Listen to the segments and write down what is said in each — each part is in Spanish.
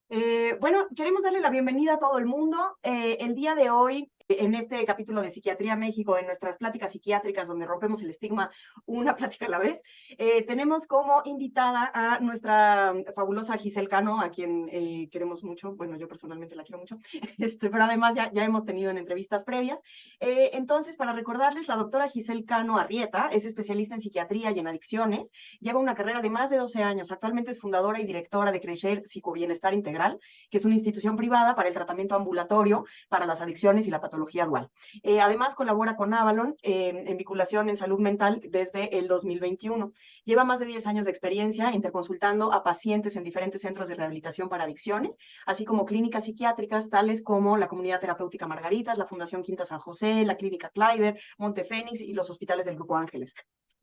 Bueno, queremos darle la bienvenida a todo el mundo. El día de hoy, en este capítulo de Psiquiatría México, en nuestras pláticas psiquiátricas, donde rompemos el estigma una plática a la vez, tenemos como invitada a nuestra fabulosa Giselle Cano, a quien queremos mucho. Bueno, yo personalmente la quiero mucho, pero además ya hemos tenido en entrevistas previas. Entonces, para recordarles, la doctora Giselle Cano Arrieta es especialista en psiquiatría y en adicciones. Lleva una carrera de más de 12 años. Actualmente es fundadora y directora de Crecer Psicobienestar Integral, que es una institución privada para el tratamiento ambulatorio para las adicciones y la patología dual. Además, colabora con Avalon en vinculación en salud mental desde el 2021. Lleva más de 10 años de experiencia interconsultando a pacientes en diferentes centros de rehabilitación para adicciones, así como clínicas psiquiátricas tales como la Comunidad Terapéutica Margaritas, la Fundación Quinta San José, la Clínica Kleiber, Montefénix y los hospitales del Grupo Ángeles.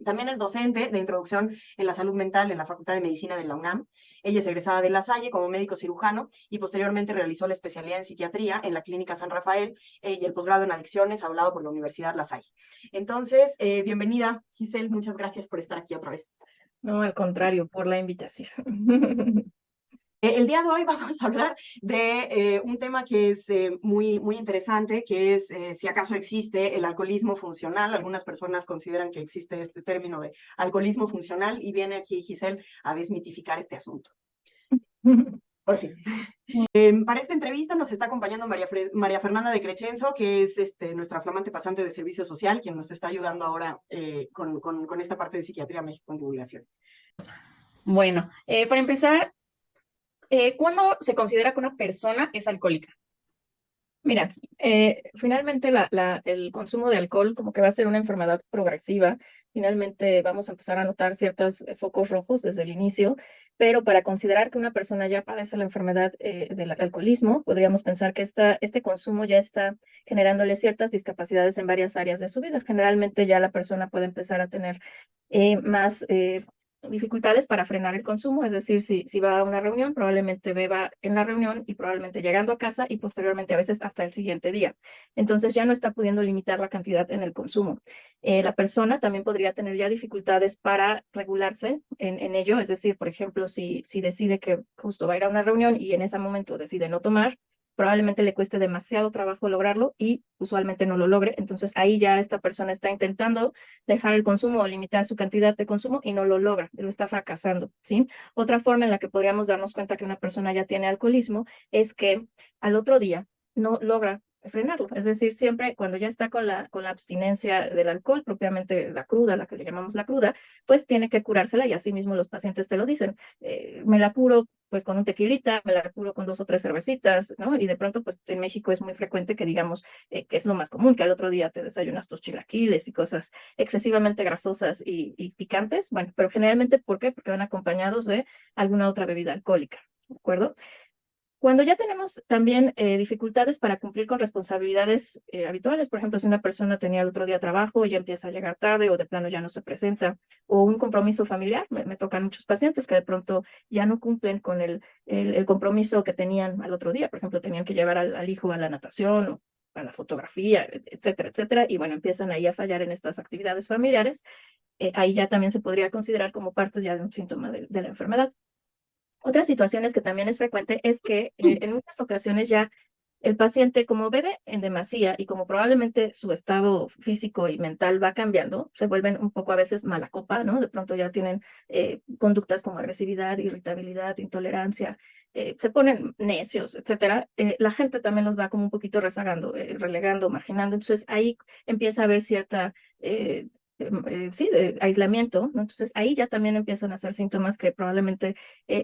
También es docente de introducción en la salud mental en la Facultad de Medicina de la UNAM. Ella es egresada de La Salle como médico cirujano y posteriormente realizó la especialidad en psiquiatría en la Clínica San Rafael y el posgrado en adicciones hablado por la Universidad La Salle. Entonces, bienvenida, Giselle, muchas gracias por estar aquí otra vez. No, al contrario, por la invitación. El día de hoy vamos a hablar de un tema que es muy interesante, que es si acaso existe el alcoholismo funcional. Algunas personas consideran que existe este término de alcoholismo funcional y viene aquí Giselle a desmitificar este asunto. Pues sí. Para esta entrevista nos está acompañando María Fernanda de Crescenzo, que es nuestra flamante pasante de servicio social, quien nos está ayudando ahora con esta parte de Psiquiatría México en divulgación. Bueno, para empezar, ¿cuándo se considera que una persona es alcohólica? Mira, finalmente el consumo de alcohol como que va a ser una enfermedad progresiva. Finalmente vamos a empezar a notar ciertos focos rojos desde el inicio, pero para considerar que una persona ya padece la enfermedad del alcoholismo, podríamos pensar que este consumo ya está generándole ciertas discapacidades en varias áreas de su vida. Generalmente ya la persona puede empezar a tener más dificultades para frenar el consumo, es decir, si va a una reunión, probablemente beba en la reunión y probablemente llegando a casa y posteriormente a veces hasta el siguiente día. Entonces ya no está pudiendo limitar la cantidad en el consumo. La persona también podría tener ya dificultades para regularse en ello, es decir, por ejemplo, si decide que justo va a ir a una reunión y en ese momento decide no tomar, probablemente le cueste demasiado trabajo lograrlo y usualmente no lo logre. Entonces ahí ya esta persona está intentando dejar el consumo o limitar su cantidad de consumo y no lo logra, lo está fracasando, ¿sí? Otra forma en la que podríamos darnos cuenta que una persona ya tiene alcoholismo es que al otro día no logra frenarlo. Es decir, siempre cuando ya está con la abstinencia del alcohol, propiamente la cruda, la que le llamamos la cruda, pues tiene que curársela y así mismo los pacientes te lo dicen. Me la curo pues con un tequilita, me la curo con 2 o 3 cervecitas, ¿no? Y de pronto pues en México es muy frecuente que digamos que es lo más común, que al otro día te desayunas tus chilaquiles y cosas excesivamente grasosas y picantes. Bueno, pero generalmente, ¿por qué? Porque van acompañados de alguna otra bebida alcohólica, ¿de acuerdo? Cuando ya tenemos también dificultades para cumplir con responsabilidades habituales, por ejemplo, si una persona tenía el otro día trabajo y ya empieza a llegar tarde o de plano ya no se presenta, o un compromiso familiar, me tocan muchos pacientes que de pronto ya no cumplen con el compromiso que tenían al otro día, por ejemplo, tenían que llevar al hijo a la natación o a la fotografía, etcétera, etcétera, y bueno, empiezan ahí a fallar en estas actividades familiares, ahí ya también se podría considerar como parte ya de un síntoma de la enfermedad. Otras situaciones que también es frecuente es que en muchas ocasiones ya el paciente, como bebe en demasía y como probablemente su estado físico y mental va cambiando, se vuelven un poco a veces mala copa, ¿no? De pronto ya tienen conductas como agresividad, irritabilidad, intolerancia, se ponen necios, etcétera. La gente también los va como un poquito rezagando, relegando, marginando. Entonces ahí empieza a haber cierta sí, de aislamiento, ¿no? Entonces ahí ya también empiezan a ser síntomas que probablemente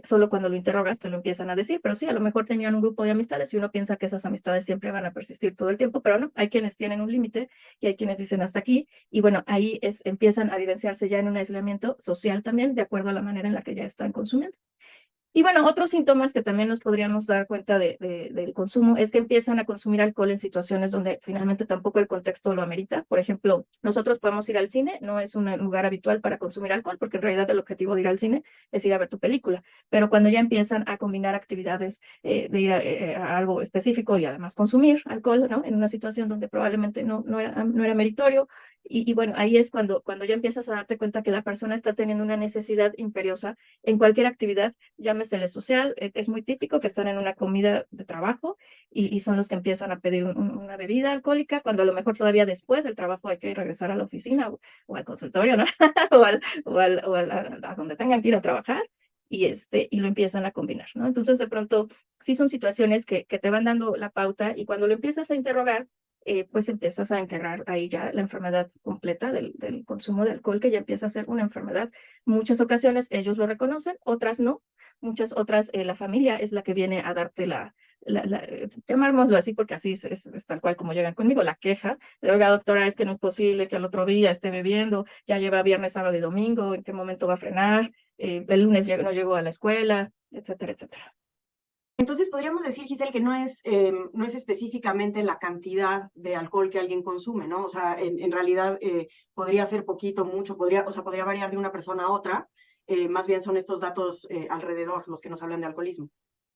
solo cuando lo interrogas te lo empiezan a decir, pero sí, a lo mejor tenían un grupo de amistades y uno piensa que esas amistades siempre van a persistir todo el tiempo, pero no, hay quienes tienen un límite y hay quienes dicen hasta aquí, y bueno, ahí empiezan a evidenciarse ya en un aislamiento social también, de acuerdo a la manera en la que ya están consumiendo. Y bueno, otros síntomas que también nos podríamos dar cuenta del consumo es que empiezan a consumir alcohol en situaciones donde finalmente tampoco el contexto lo amerita. Por ejemplo, nosotros podemos ir al cine, no es un lugar habitual para consumir alcohol, porque en realidad el objetivo de ir al cine es ir a ver tu película. Pero cuando ya empiezan a combinar actividades de ir a algo específico y además consumir alcohol, ¿no? En una situación donde probablemente no era meritorio, Y bueno, ahí es cuando ya empiezas a darte cuenta que la persona está teniendo una necesidad imperiosa en cualquier actividad, llámesele social. Es muy típico que están en una comida de trabajo y son los que empiezan a pedir una bebida alcohólica, cuando a lo mejor todavía después del trabajo hay que regresar a la oficina o al consultorio, ¿no? A donde tengan que ir a trabajar. Y lo empiezan a combinar, ¿no? Entonces, de pronto, sí son situaciones que te van dando la pauta, y cuando lo empiezas a interrogar, pues empiezas a integrar ahí ya la enfermedad completa del consumo de alcohol, que ya empieza a ser una enfermedad. Muchas ocasiones ellos lo reconocen, otras no. Muchas otras, la familia es la que viene a darte llamémoslo así, porque así es tal cual como llegan conmigo, la queja de: oiga, doctora, es que no es posible que al otro día esté bebiendo, ya lleva viernes, sábado y domingo, ¿en qué momento va a frenar? El lunes no llegó a la escuela, etcétera, etcétera. Entonces podríamos decir, Giselle, que no es específicamente la cantidad de alcohol que alguien consume, ¿no? O sea, en realidad podría ser poquito, mucho, o sea, podría variar de una persona a otra. Más bien son estos datos alrededor los que nos hablan de alcoholismo.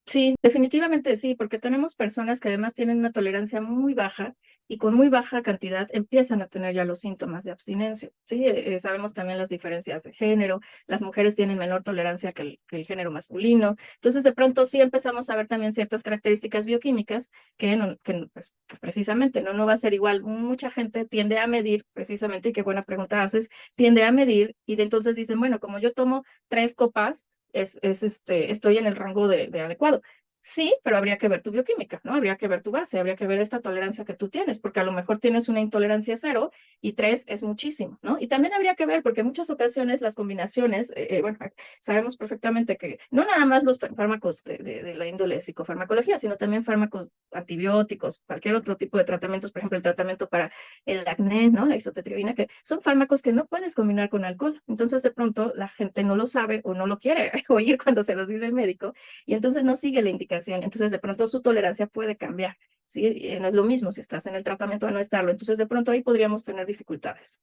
Sí, definitivamente sí, porque tenemos personas que además tienen una tolerancia muy baja, y con muy baja cantidad empiezan a tener ya los síntomas de abstinencia. Sí, sabemos también las diferencias de género. Las mujeres tienen menor tolerancia que el género masculino. Entonces, de pronto sí empezamos a ver también ciertas características bioquímicas pues, que precisamente no va a ser igual. Mucha gente tiende a medir, precisamente, y qué buena pregunta haces, tiende a medir, y de entonces dicen, bueno, como yo tomo 3 copas, estoy en el rango de adecuado. Sí, pero habría que ver tu bioquímica, ¿no? Habría que ver tu base, habría que ver esta tolerancia que tú tienes, porque a lo mejor tienes una intolerancia 0 y 3 es muchísimo, ¿no? Y también habría que ver, porque en muchas ocasiones las combinaciones, bueno, sabemos perfectamente que no nada más los fármacos de la índole psicofarmacología, sino también fármacos antibióticos, cualquier otro tipo de tratamientos, por ejemplo, el tratamiento para el acné, ¿no? La isotetribina, que son fármacos que no puedes combinar con alcohol. Entonces, de pronto, la gente no lo sabe o no lo quiere oír cuando se los dice el médico, y entonces no sigue la indicación. Entonces, de pronto, su tolerancia puede cambiar, ¿sí? No es lo mismo si estás en el tratamiento o no estarlo. Entonces, de pronto, ahí podríamos tener dificultades.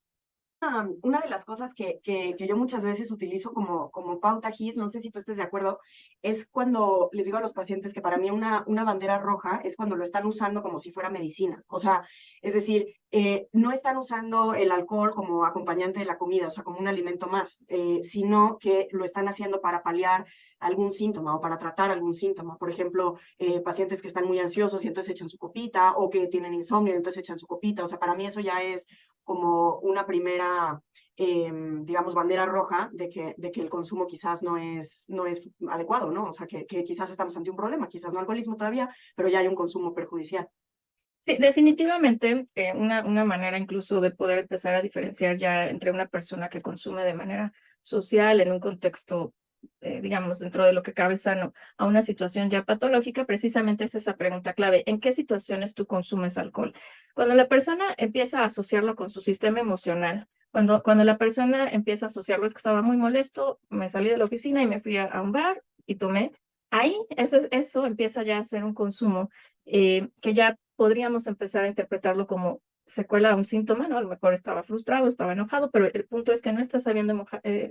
Una de las cosas que yo muchas veces utilizo como pauta GIS, no sé si tú estés de acuerdo, es cuando les digo a los pacientes que para mí una bandera roja es cuando lo están usando como si fuera medicina. O sea, es decir, no están usando el alcohol como acompañante de la comida, o sea, como un alimento más, sino que lo están haciendo para paliar algún síntoma o para tratar algún síntoma. Por ejemplo, pacientes que están muy ansiosos y entonces echan su copita, o que tienen insomnio y entonces echan su copita. O sea, para mí eso ya es como una primera, digamos, bandera roja de que el consumo quizás no es adecuado, ¿no? O sea, que quizás estamos ante un problema, quizás no alcoholismo todavía, pero ya hay un consumo perjudicial. Sí, definitivamente, una manera incluso de poder empezar a diferenciar ya entre una persona que consume de manera social en un contexto, digamos, dentro de lo que cabe sano, a una situación ya patológica, precisamente es esa pregunta clave: ¿en qué situaciones tú consumes alcohol? Cuando la persona empieza a asociarlo con su sistema emocional, cuando la persona empieza a asociarlo: es que estaba muy molesto, me salí de la oficina y me fui a un bar y tomé. Ahí eso empieza ya a ser un consumo, que ya podríamos empezar a interpretarlo como secuela de un síntoma, ¿no? A lo mejor estaba frustrado, estaba enojado, pero el punto es que no está sabiendo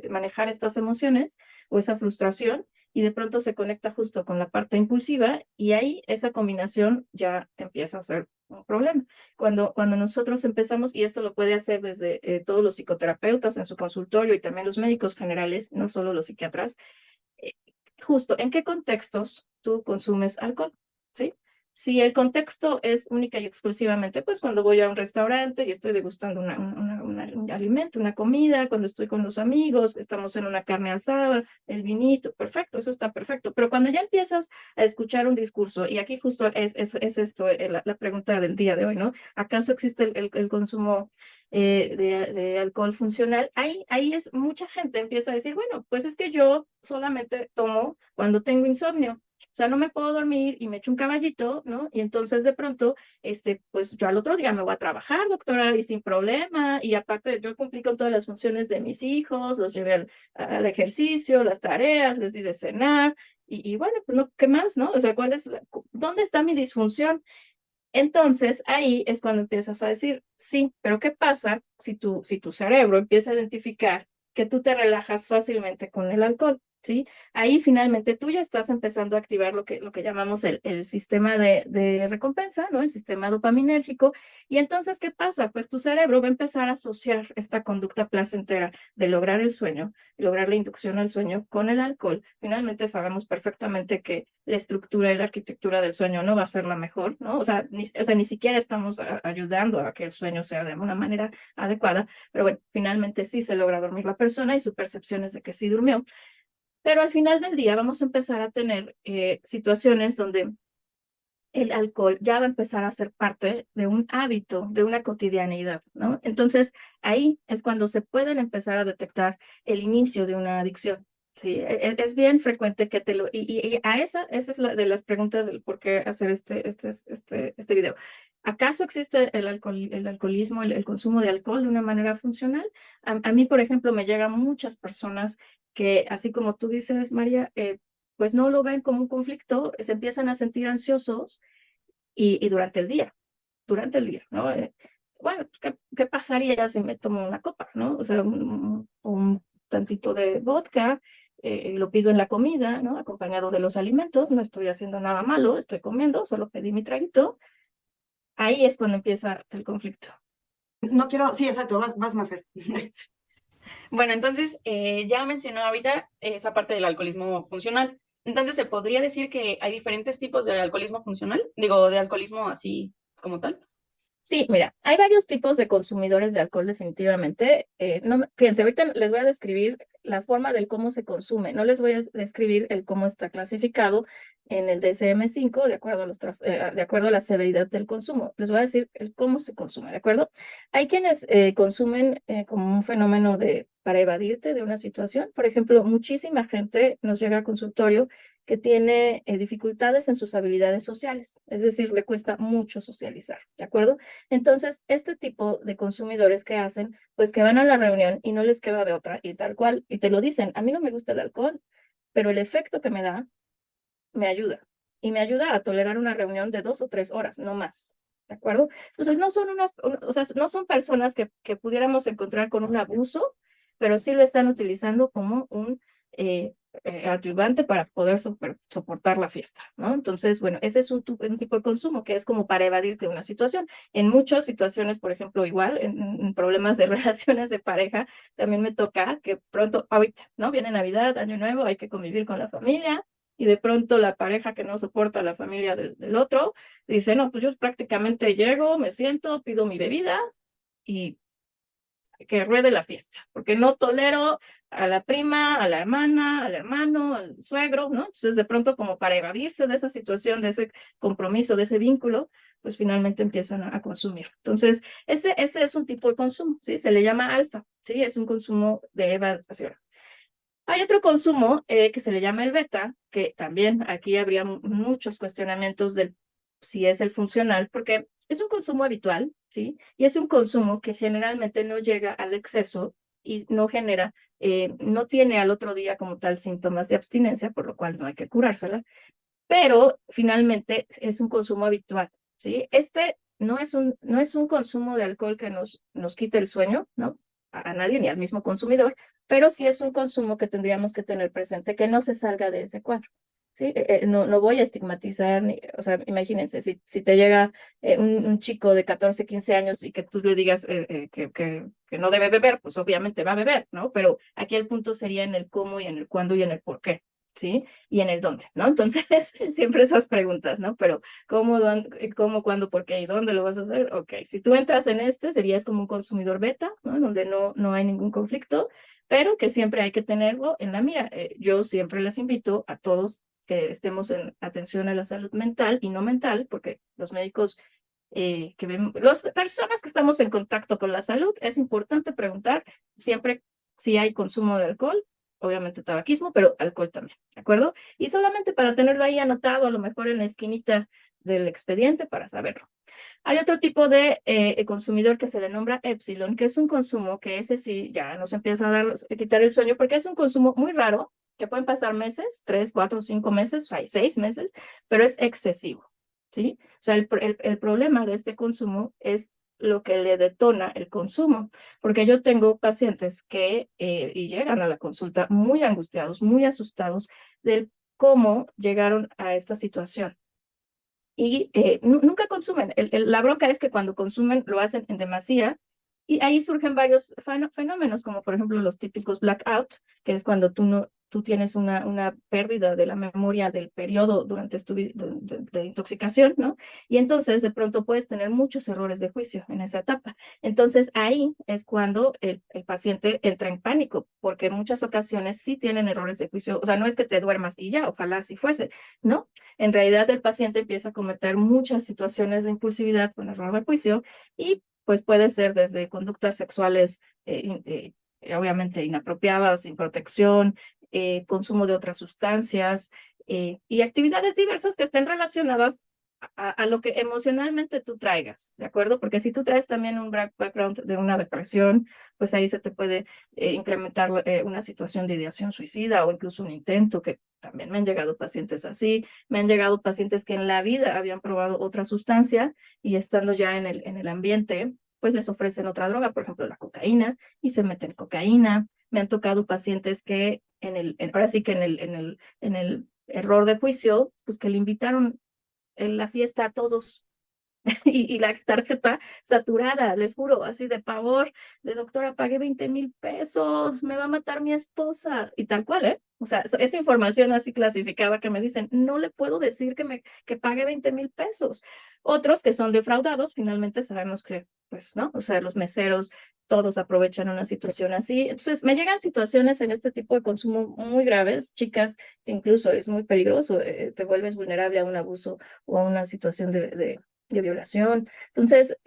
manejar estas emociones o esa frustración, y de pronto se conecta justo con la parte impulsiva, y ahí esa combinación ya empieza a ser un problema. Cuando nosotros empezamos, y esto lo puede hacer desde todos los psicoterapeutas en su consultorio, y también los médicos generales, no solo los psiquiatras, eh, justo en qué contextos tú consumes alcohol, ¿sí? Si el contexto es única y exclusivamente, pues cuando voy a un restaurante y estoy degustando un alimento, una comida, cuando estoy con los amigos, estamos en una carne asada, el vinito, perfecto, eso está perfecto. Pero cuando ya empiezas a escuchar un discurso, y aquí justo es esto, la pregunta del día de hoy, ¿no? ¿Acaso existe el consumo de alcohol funcional? Ahí es mucha gente empieza a decir: bueno, pues es que yo solamente tomo cuando tengo insomnio. O sea, no me puedo dormir y me echo un caballito, ¿no? Y entonces de pronto, pues yo al otro día me voy a trabajar, doctora, y sin problema. Y aparte, yo cumplí con todas las funciones de mis hijos, los llevé al ejercicio, las tareas, les di de cenar. Y bueno, pues no, ¿qué más, no? O sea, ¿dónde está mi disfunción? Entonces, ahí es cuando empiezas a decir: sí, pero ¿qué pasa si tu cerebro empieza a identificar que tú te relajas fácilmente con el alcohol? ¿sí? Ahí finalmente tú ya estás empezando a activar lo que llamamos el sistema de recompensa, ¿no? El sistema dopaminérgico. Y entonces, ¿qué pasa? Pues tu cerebro va a empezar a asociar esta conducta placentera de lograr el sueño, lograr la inducción al sueño con el alcohol. Finalmente sabemos perfectamente que la estructura y la arquitectura del sueño no va a ser la mejor, ¿no? O sea, ni siquiera estamos ayudando a que el sueño sea de una manera adecuada, pero bueno, finalmente sí se logra dormir la persona y su percepción es de que sí durmió. Pero al final del día vamos a empezar a tener situaciones donde el alcohol ya va a empezar a ser parte de un hábito, de una cotidianeidad, ¿no? Entonces, ahí es cuando se pueden empezar a detectar el inicio de una adicción. Sí, es bien frecuente que te lo... Y esa es la de las preguntas del por qué hacer este video. ¿Acaso existe el alcoholismo, el consumo de alcohol de una manera funcional? A mí, por ejemplo, me llegan muchas personas que, así como tú dices, María, pues no lo ven como un conflicto, se empiezan a sentir ansiosos y durante el día, ¿no? Bueno, pues, ¿qué pasaría si me tomo una copa, ¿no? O sea, un tantito de vodka, lo pido en la comida, ¿no? Acompañado de los alimentos, no estoy haciendo nada malo, estoy comiendo, solo pedí mi traguito. Ahí es cuando empieza el conflicto. No quiero, sí, exacto, vas Mafer. Bueno, entonces ya mencionó ahorita esa parte del alcoholismo funcional. Entonces, ¿se podría decir que hay diferentes tipos de alcoholismo funcional? Digo, de alcoholismo así como tal. Sí, mira, hay varios tipos de consumidores de alcohol definitivamente. No, fíjense, ahorita les voy a describir la forma del cómo se consume. No les voy a describir el cómo está clasificado en el DSM-5 de acuerdo de acuerdo a la severidad del consumo. Les voy a decir el cómo se consume, ¿de acuerdo? Hay quienes consumen como un fenómeno para evadirte de una situación. Por ejemplo, muchísima gente nos llega al consultorio que tiene dificultades en sus habilidades sociales, es decir, le cuesta mucho socializar, ¿de acuerdo? Entonces, este tipo de consumidores que hacen, pues que van a la reunión y no les queda de otra y tal cual, y te lo dicen, a mí no me gusta el alcohol, pero el efecto que me da me ayuda y me ayuda a tolerar una reunión de 2 o 3 horas, no más. ¿De acuerdo? Entonces, o sea, no son personas que pudiéramos encontrar con un abuso, pero sí lo están utilizando como un adyuvante para poder soportar la fiesta, ¿no? Entonces, bueno, ese es un tipo de consumo que es como para evadirte una situación. En muchas situaciones, por ejemplo, igual, en problemas de relaciones de pareja, también me toca que pronto, ahorita, ¿no? Viene Navidad, Año Nuevo, hay que convivir con la familia, y de pronto la pareja que no soporta a la familia del otro dice, no, pues yo prácticamente llego, me siento, pido mi bebida y que ruede la fiesta, porque no tolero a la prima, a la hermana, al hermano, al suegro, ¿no? Entonces de pronto como para evadirse de esa situación, de ese compromiso, de ese vínculo, pues finalmente empiezan a consumir. Entonces, ese es un tipo de consumo, ¿sí? Se le llama alfa, ¿sí? Es un consumo de evasión. Hay otro consumo que se le llama el beta, que también aquí habría muchos cuestionamientos de si es el funcional, porque es un consumo habitual, ¿sí? Y es un consumo que generalmente no llega al exceso y no genera, no tiene al otro día como tal síntomas de abstinencia, por lo cual no hay que curársela, pero finalmente es un consumo habitual, ¿sí? Este no es un consumo de alcohol que nos quite el sueño, ¿no? A nadie ni al mismo consumidor, pero sí es un consumo que tendríamos que tener presente, que no se salga de ese cuadro, ¿sí? No voy a estigmatizar, o sea, imagínense, si te llega un chico de 14, 15 años y que tú le digas que no debe beber, pues obviamente va a beber, ¿no? Pero aquí el punto sería en el cómo y en el cuándo y en el por qué. ¿Sí? Y en el dónde, ¿no? Entonces, siempre esas preguntas, ¿no? Pero, ¿cómo, cuándo, por qué y dónde lo vas a hacer? Ok, si tú entras en serías como un consumidor beta, ¿no? Donde no hay ningún conflicto, pero que siempre hay que tenerlo en la mira. Yo siempre les invito a todos que estemos en atención a la salud mental y no mental, porque los médicos las personas que estamos en contacto con la salud, es importante preguntar siempre si hay consumo de alcohol, obviamente tabaquismo, pero alcohol también, ¿de acuerdo? Y solamente para tenerlo ahí anotado, a lo mejor en la esquinita del expediente para saberlo. Hay otro tipo de consumidor que se le nombra epsilon, que es un consumo que ese sí ya nos empieza a quitar el sueño, porque es un consumo muy raro, que pueden pasar meses, 3, 4, 5 meses, 6 meses, pero es excesivo, ¿sí? O sea, el problema de este consumo es lo que le detona el consumo, porque yo tengo pacientes que y llegan a la consulta muy angustiados, muy asustados del cómo llegaron a esta situación. Y nunca consumen. La bronca es que cuando consumen lo hacen en demasía y ahí surgen varios fenómenos, como por ejemplo los típicos blackout, que es cuando tú tienes una pérdida de la memoria del periodo durante de intoxicación, ¿no? Y entonces de pronto puedes tener muchos errores de juicio en esa etapa. Entonces ahí es cuando el paciente entra en pánico, porque en muchas ocasiones sí tienen errores de juicio. O sea, no es que te duermas y ya, ojalá así fuese, ¿no? En realidad el paciente empieza a cometer muchas situaciones de impulsividad con error de juicio y pues puede ser desde conductas sexuales obviamente inapropiadas, sin protección, consumo de otras sustancias y actividades diversas que estén relacionadas a lo que emocionalmente tú traigas, ¿de acuerdo? Porque si tú traes también un background de una depresión, pues ahí se te puede incrementar una situación de ideación suicida o incluso un intento, que también me han llegado pacientes así, me han llegado pacientes que en la vida habían probado otra sustancia y estando ya en el ambiente, pues les ofrecen otra droga, por ejemplo la cocaína, y se meten cocaína. Me han tocado pacientes que ahora sí que en el error de juicio, pues que le invitaron en la fiesta a todos y la tarjeta saturada, les juro, así de pavor, de doctora, pagué 20,000 pesos, me va a matar mi esposa, y tal cual, ¿eh? O sea, es información así clasificada que me dicen, no le puedo decir que pague 20,000 pesos. Otros que son defraudados, finalmente sabemos que, pues, ¿no? O sea, los meseros, todos aprovechan una situación así. Entonces, me llegan situaciones en este tipo de consumo muy graves, chicas, que incluso es muy peligroso, te vuelves vulnerable a un abuso o a una situación de violación, entonces,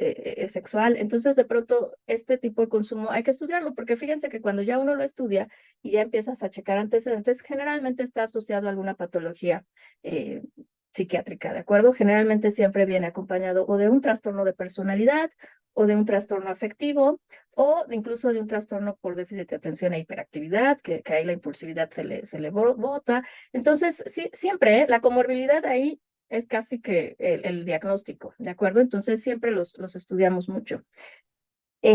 sexual. Entonces, de pronto, este tipo de consumo hay que estudiarlo, porque fíjense que cuando ya uno lo estudia y ya empiezas a checar antecedentes, generalmente está asociado a alguna patología eh, psiquiátrica, ¿de acuerdo? Generalmente siempre viene acompañado o de un trastorno de personalidad, o de un trastorno afectivo, o incluso de un trastorno por déficit de atención e hiperactividad, que ahí la impulsividad se le bota. Entonces, sí, siempre, la comorbilidad ahí es casi que el diagnóstico, ¿de acuerdo? Entonces siempre los estudiamos mucho.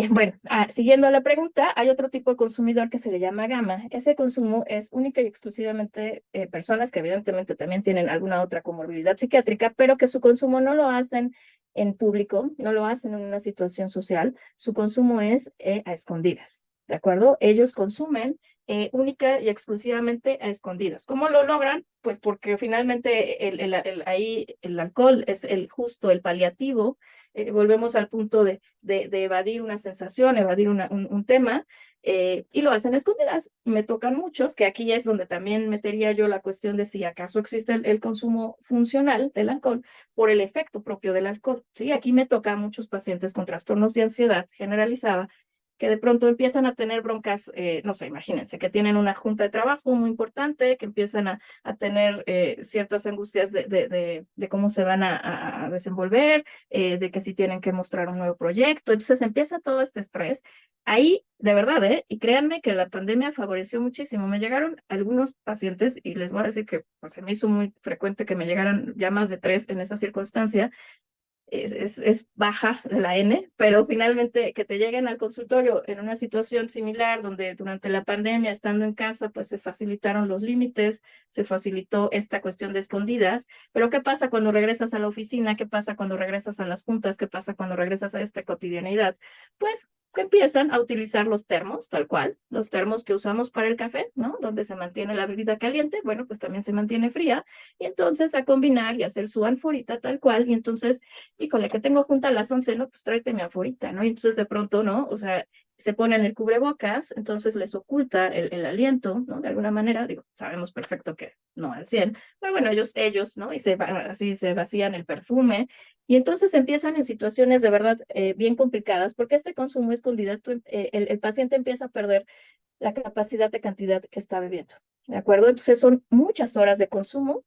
Bueno, siguiendo a la pregunta, hay otro tipo de consumidor que se le llama gamma. Ese consumo es única y exclusivamente personas que evidentemente también tienen alguna otra comorbilidad psiquiátrica, pero que su consumo no lo hacen en público, no lo hacen en una situación social, su consumo es a escondidas, ¿de acuerdo? Ellos consumen única y exclusivamente a escondidas. ¿Cómo lo logran? Pues porque finalmente ahí el alcohol es justo el paliativo. Volvemos al punto de evadir una sensación, evadir un tema, y lo hacen escondidas. Me tocan muchos, que aquí es donde también metería yo la cuestión de si acaso existe el consumo funcional del alcohol por el efecto propio del alcohol. Sí, aquí me toca a muchos pacientes con trastornos de ansiedad generalizada que de pronto empiezan a tener broncas, no sé, imagínense, que tienen una junta de trabajo muy importante, que empiezan a tener ciertas angustias de cómo se van a desenvolver, de que si tienen que mostrar un nuevo proyecto. Entonces empieza todo este estrés. Ahí, de verdad, y créanme que la pandemia favoreció muchísimo. Me llegaron algunos pacientes, y les voy a decir que pues, se me hizo muy frecuente que me llegaran ya más de 3 en esa circunstancia, es baja la N, pero finalmente que te lleguen al consultorio en una situación similar donde durante la pandemia, estando en casa, pues se facilitaron los límites, se facilitó esta cuestión de escondidas, pero ¿qué pasa cuando regresas a la oficina? ¿Qué pasa cuando regresas a las juntas? ¿Qué pasa cuando regresas a esta cotidianidad? Pues que empiezan a utilizar los termos, tal cual, los termos que usamos para el café, ¿no? Donde se mantiene la bebida caliente, bueno, pues también se mantiene fría, y entonces a combinar y hacer su anforita tal cual, y entonces híjole, que tengo junta a las 11, ¿no? Pues tráete mi aforita, ¿no? Y entonces de pronto, ¿no? O sea, se ponen el cubrebocas, entonces les oculta el aliento, ¿no? De alguna manera, digo, sabemos perfecto que no al 100, pero bueno, ellos, ¿no? Y así se vacían el perfume, y entonces empiezan en situaciones de verdad bien complicadas, porque este consumo escondidas, el paciente empieza a perder la capacidad de cantidad que está bebiendo, ¿de acuerdo? Entonces son muchas horas de consumo,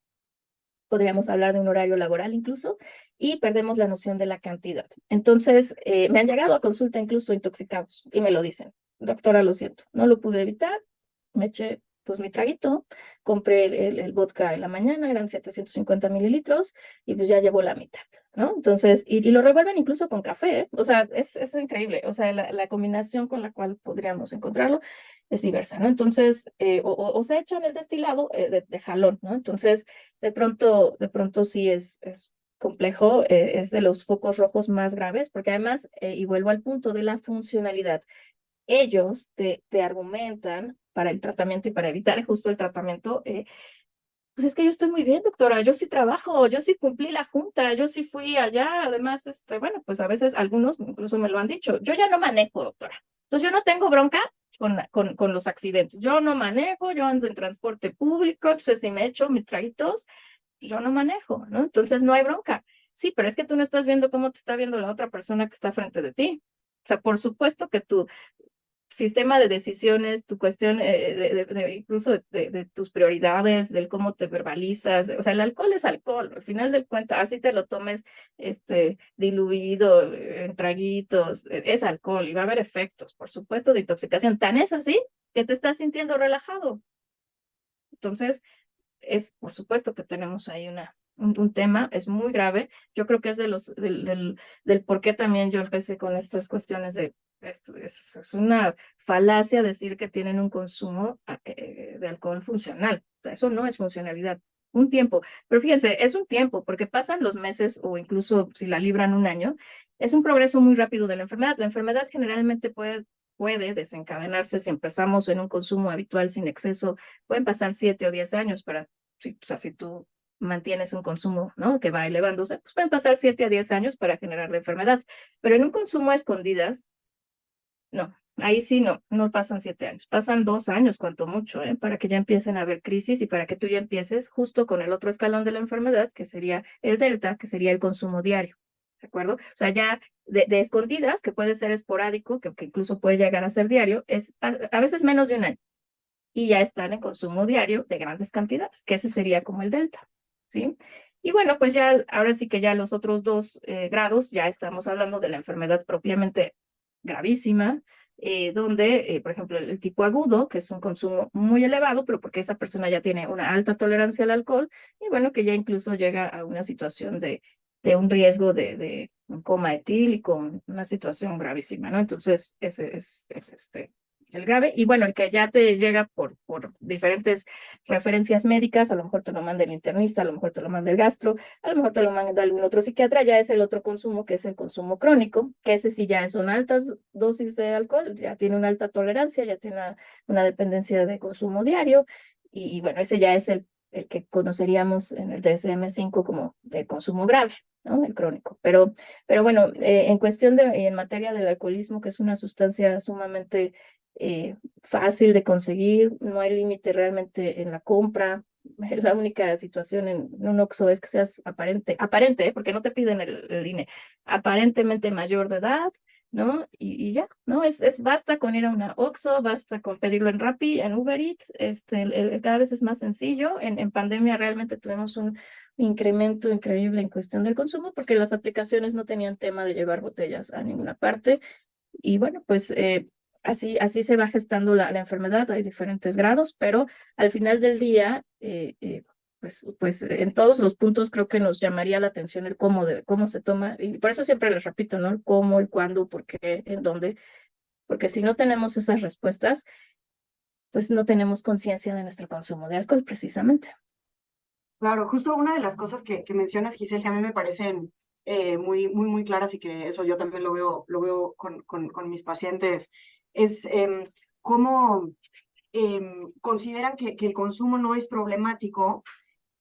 podríamos hablar de un horario laboral incluso, y perdemos la noción de la cantidad. Entonces, me han llegado a consulta incluso intoxicados y me lo dicen, doctora, lo siento, no lo pude evitar, me eché pues mi traguito, compré el vodka en la mañana, eran 750 mililitros, y pues ya llevo la mitad, ¿no? Entonces, y lo revuelven incluso con café, ¿eh? O sea, es increíble, o sea, la combinación con la cual podríamos encontrarlo es diversa, ¿no? Entonces, o se echan el destilado de jalón, ¿no? Entonces, de pronto sí es complejo, es de los focos rojos más graves, porque además, y vuelvo al punto de la funcionalidad, ellos te argumentan para el tratamiento y para evitar justo el tratamiento, pues es que yo estoy muy bien, doctora, yo sí trabajo, yo sí cumplí la junta, yo sí fui allá, además, bueno, pues a veces algunos incluso me lo han dicho, yo ya no manejo, doctora, entonces yo no tengo bronca con los accidentes, yo no manejo, yo ando en transporte público, entonces si me echo mis traguitos, yo no manejo, ¿no? Entonces no hay bronca. Sí, pero es que tú no estás viendo cómo te está viendo la otra persona que está frente de ti. O sea, por supuesto que tu sistema de decisiones, tu cuestión incluso de tus prioridades, del cómo te verbalizas, o sea, el alcohol es alcohol, al final del cuenta, así te lo tomes diluido en traguitos, es alcohol y va a haber efectos, por supuesto, de intoxicación. Tan es así que te estás sintiendo relajado. Entonces, por supuesto que tenemos ahí un tema, es muy grave. Yo creo que es del por qué también yo empecé con estas cuestiones de, es una falacia decir que tienen un consumo de alcohol funcional. Eso no es funcionalidad. Un tiempo, pero fíjense, es un tiempo, porque pasan los meses o incluso si la libran un año, es un progreso muy rápido de la enfermedad. La enfermedad generalmente puede desencadenarse si empezamos en un consumo habitual sin exceso. Pueden pasar 7 o 10 años o sea, si tú mantienes un consumo, ¿no? Que va elevándose, pues pueden pasar 7 a 10 años para generar la enfermedad. Pero en un consumo a escondidas, no, ahí sí no pasan 7 años, pasan 2 años, cuanto mucho, ¿eh? Para que ya empiecen a haber crisis y para que tú ya empieces justo con el otro escalón de la enfermedad, que sería el delta, que sería el consumo diario. ¿De acuerdo? O sea, ya de escondidas, que puede ser esporádico, que incluso puede llegar a ser diario, es a veces menos de un año y ya están en consumo diario de grandes cantidades, que ese sería como el delta, ¿sí? Y bueno, pues ya, ahora sí que ya los otros dos grados, ya estamos hablando de la enfermedad propiamente gravísima, donde, por ejemplo, el tipo agudo, que es un consumo muy elevado, pero porque esa persona ya tiene una alta tolerancia al alcohol, y bueno, que ya incluso llega a una situación de un riesgo de un coma etílico, una situación gravísima, ¿no? Entonces, ese es el grave, y bueno, el que ya te llega por diferentes referencias médicas, a lo mejor te lo manda el internista, a lo mejor te lo manda el gastro, a lo mejor te lo manda algún otro psiquiatra, ya es el otro consumo, que es el consumo crónico, que ese sí ya son altas dosis de alcohol, ya tiene una alta tolerancia, ya tiene una dependencia de consumo diario, y bueno, ese ya es el que conoceríamos en el DSM-5 como de consumo grave, ¿no? El crónico. Pero bueno, en cuestión y en materia del alcoholismo, que es una sustancia sumamente fácil de conseguir, no hay límite realmente en la compra. La única situación en un Oxxo es que seas aparente, porque no te piden el INE, aparentemente mayor de edad, ¿no? Y ya, ¿no? Basta con ir a una Oxxo, basta con pedirlo en Rappi, en Uber Eats, cada vez es más sencillo. En pandemia realmente tuvimos un incremento increíble en cuestión del consumo porque las aplicaciones no tenían tema de llevar botellas a ninguna parte. Y bueno, pues así se va gestando la enfermedad, hay diferentes grados, pero al final del día, pues en todos los puntos creo que nos llamaría la atención el cómo se toma, y por eso siempre les repito, ¿no? El cómo, el cuándo, por qué, en dónde, porque si no tenemos esas respuestas, pues no tenemos conciencia de nuestro consumo de alcohol, precisamente. Claro, justo una de las cosas que mencionas, Giselle, que a mí me parecen muy claras y que eso yo también lo veo con mis pacientes, es cómo consideran que el consumo no es problemático,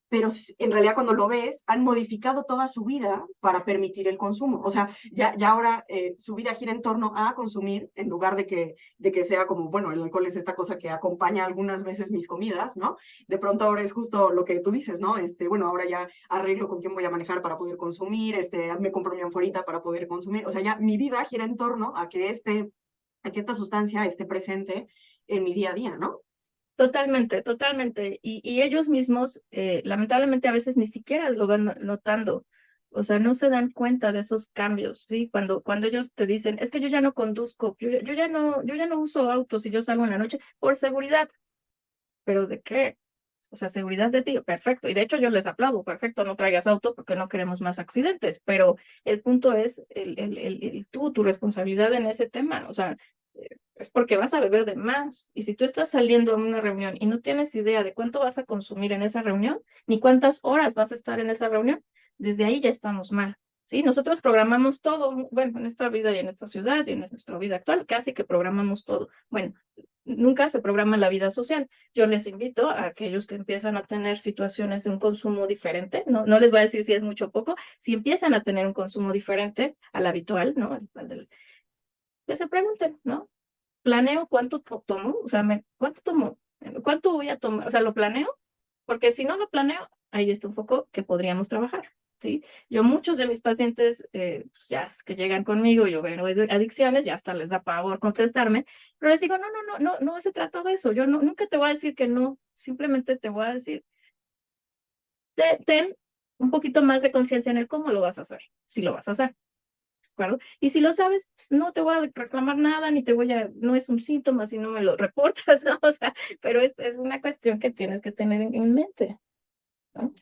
pero en realidad cuando lo ves, han modificado toda su vida para permitir el consumo. O sea, ya ahora su vida gira en torno a consumir en lugar de que sea como, bueno, el alcohol es esta cosa que acompaña algunas veces mis comidas, ¿no? De pronto ahora es justo lo que tú dices, ¿no? Bueno, ahora ya arreglo con quién voy a manejar para poder consumir, me compro mi anforita para poder consumir. O sea, ya mi vida gira en torno a que esta sustancia esté presente en mi día a día, ¿no? Totalmente, totalmente. Y ellos mismos, lamentablemente, a veces ni siquiera lo van notando. O sea, no se dan cuenta de esos cambios, ¿sí? Cuando ellos te dicen, es que yo ya no conduzco, yo ya no uso autos y yo salgo en la noche por seguridad. ¿pero de qué? O sea, seguridad de ti, perfecto. Y de hecho yo les aplaudo, perfecto, no traigas auto porque no queremos más accidentes. Pero el punto es tu responsabilidad en ese tema. O sea, es porque vas a beber de más. Y si tú estás saliendo a una reunión y no tienes idea de cuánto vas a consumir en esa reunión, ni cuántas horas vas a estar en esa reunión, desde ahí ya estamos mal. Sí, nosotros programamos todo, bueno, en esta vida y en esta ciudad y en nuestra vida actual, casi que programamos todo. Bueno, nunca se programa la vida social. Yo les invito a aquellos que empiezan a tener situaciones de un consumo diferente, no les voy a decir si es mucho o poco, si empiezan a tener un consumo diferente al habitual, ¿no? Que se pregunten, ¿no? ¿Planeo cuánto tomo? O sea, ¿cuánto tomo? ¿Cuánto voy a tomar? O sea, ¿lo planeo? Porque si no lo planeo, ahí está un foco que podríamos trabajar, ¿sí? Yo muchos de mis pacientes, pues ya es que llegan conmigo, yo veo adicciones, ya hasta les da pavor contestarme, pero les digo, no se trata de eso, yo nunca te voy a decir que no, simplemente te voy a decir, ten un poquito más de conciencia en el cómo lo vas a hacer, si lo vas a hacer, ¿de acuerdo? Y si lo sabes, no te voy a reclamar nada, ni te voy a, no es un síntoma si no me lo reportas, ¿no? O sea, pero es una cuestión que tienes que tener en mente, ¿no?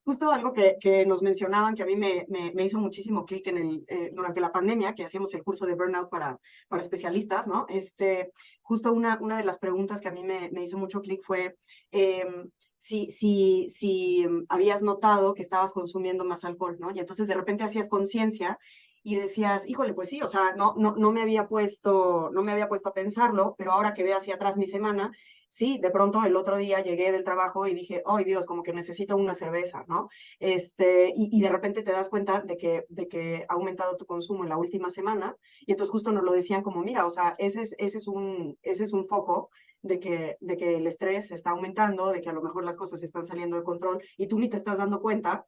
Justo algo que nos mencionaban, que a mí me hizo muchísimo clic durante la pandemia, que hacíamos el curso de burnout para especialistas, ¿no? Justo una de las preguntas que a mí me hizo mucho clic fue si habías notado que estabas consumiendo más alcohol, ¿no? Y entonces de repente hacías conciencia y decías, híjole, pues sí, o sea, no me había puesto a pensarlo, pero ahora que veo hacia atrás mi semana, sí, de pronto el otro día llegué del trabajo y dije, ¡ay Dios! Como que necesito una cerveza, ¿no? Y de repente te das cuenta de que ha aumentado tu consumo en la última semana, y entonces justo nos lo decían como, mira, o sea, ese es un foco de que el estrés está aumentando, de que a lo mejor las cosas están saliendo de control, y tú ni te estás dando cuenta,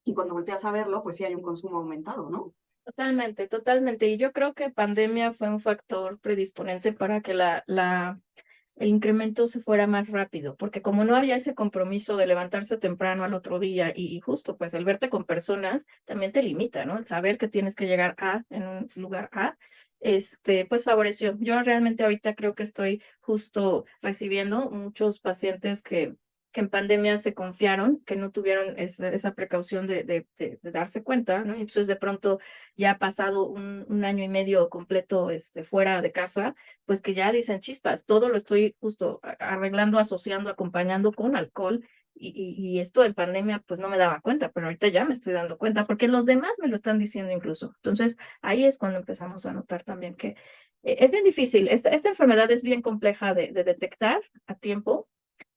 y cuando volteas a verlo, pues sí hay un consumo aumentado, ¿no? Totalmente, totalmente. Y yo creo que pandemia fue un factor predisponente para que el incremento se fuera más rápido, porque como no había ese compromiso de levantarse temprano al otro día y justo pues el verte con personas también te limita, ¿no? El saber que tienes que llegar en un lugar A, pues favoreció. Yo realmente ahorita creo que estoy justo recibiendo muchos pacientes que en pandemia se confiaron, que no tuvieron esa precaución de darse cuenta, ¿no? Y entonces de pronto ya ha pasado un año y medio completo fuera de casa, pues que ya dicen chispas, todo lo estoy justo arreglando, asociando, acompañando con alcohol. Y esto en pandemia, pues no me daba cuenta, pero ahorita ya me estoy dando cuenta, porque los demás me lo están diciendo incluso. Entonces, ahí es cuando empezamos a notar también que es bien difícil. Esta enfermedad es bien compleja de detectar a tiempo.